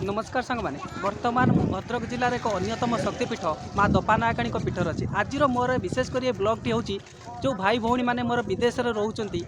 नमस्कार सांग मैंने बर्तमान भद्रक जिलार एक अन्यतम शक्तिपीठ माँ दपानायकाणी पीठर अच्छी आज मोर विशेषकर ये ब्लॉग टी हूँ जो भाई भौणी मैंने मोर विदेश में रोचंती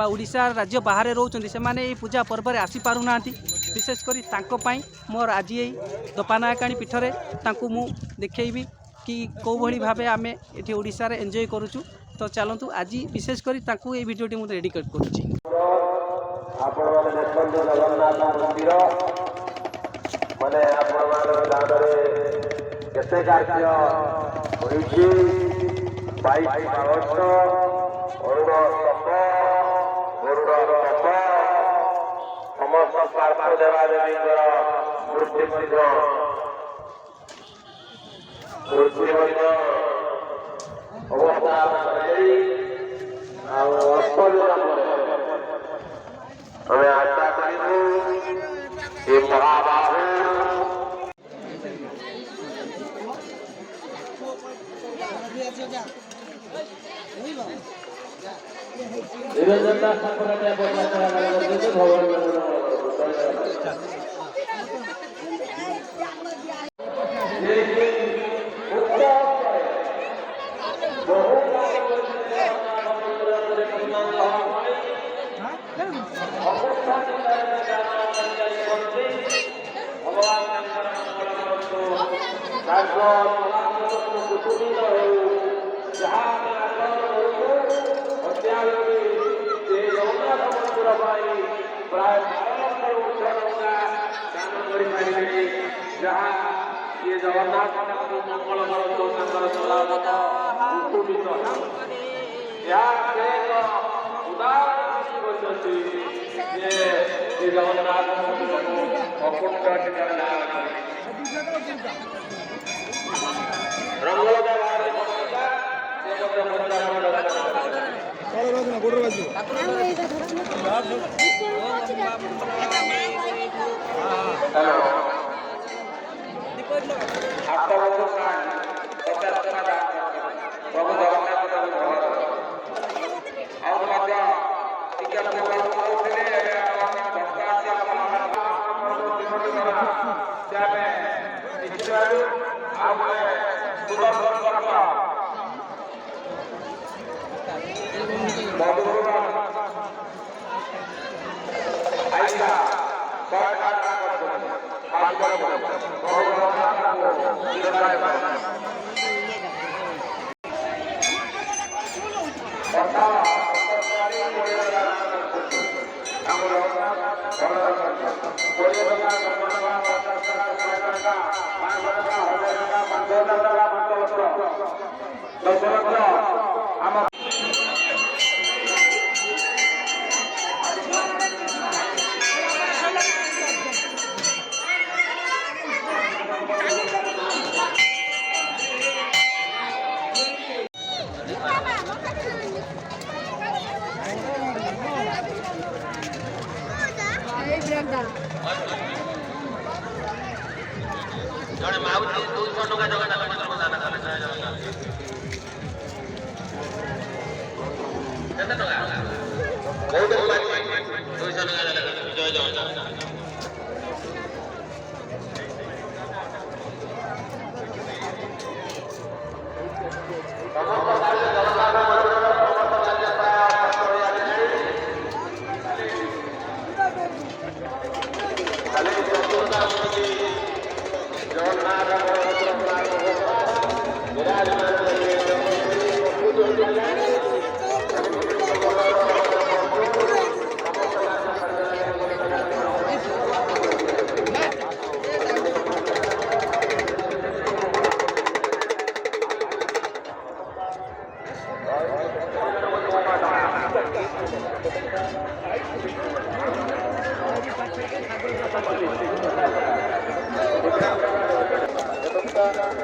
ओडिशा राज्य बाहर रोचंती से माने पूजा पर्व में आसी पारु ना विशेषकर मोर आज ये दपानायकाणी पीठरे मु देखी कि कौ भली भाव आम ये ओडिशा रे एंजॉय करूँ। तो चलतु आज विशेषकर ये वीडियोटी मुझे डेडिकेट करुँची। मैंने केते कार्य समस्त पार्श्व देवादेवी हमें आशा करूँ महाबाहु जहाँ ये जगन्नाथ मंगल जगन्नाथ जड़े माउजी 200 टका जगन्नाथ मंदिर दान कले जय जगन्नाथ केते टका बहुत टका 200 टका जय जगन्नाथ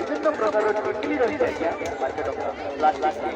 विभिन्न प्रकार टिकली रही है मार्केट प्लास्टिक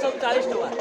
सब 40 टका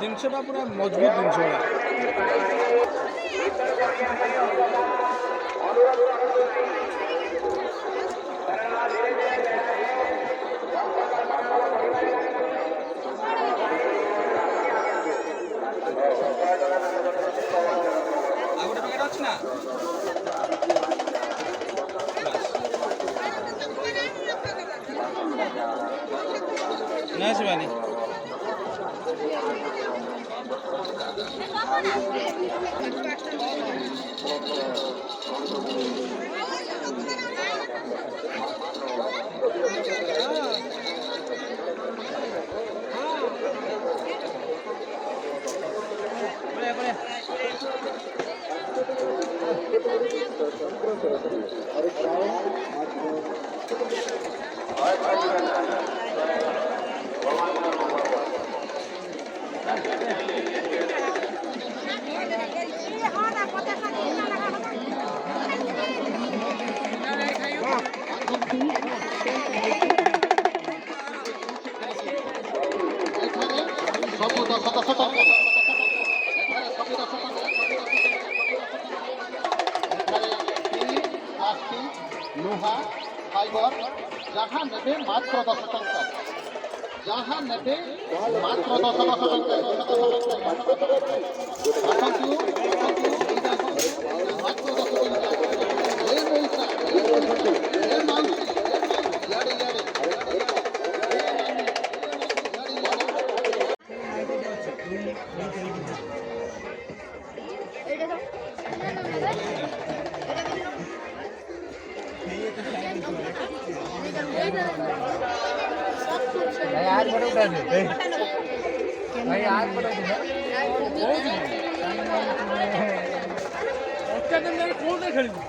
जिनसा पूरा मजबूत जिनसा ना शिवानी প্লাস্টিক লুহা ফাইबर যাহা নেবে মাত্র 10 টাকা যাহা নেবে মাত্র 10 টাকা আসন্তু মাত্র 10 টাকা এ পয়সা এ মাউসি ইয়াড়ে ইয়াড়ে কোনটা খেলবি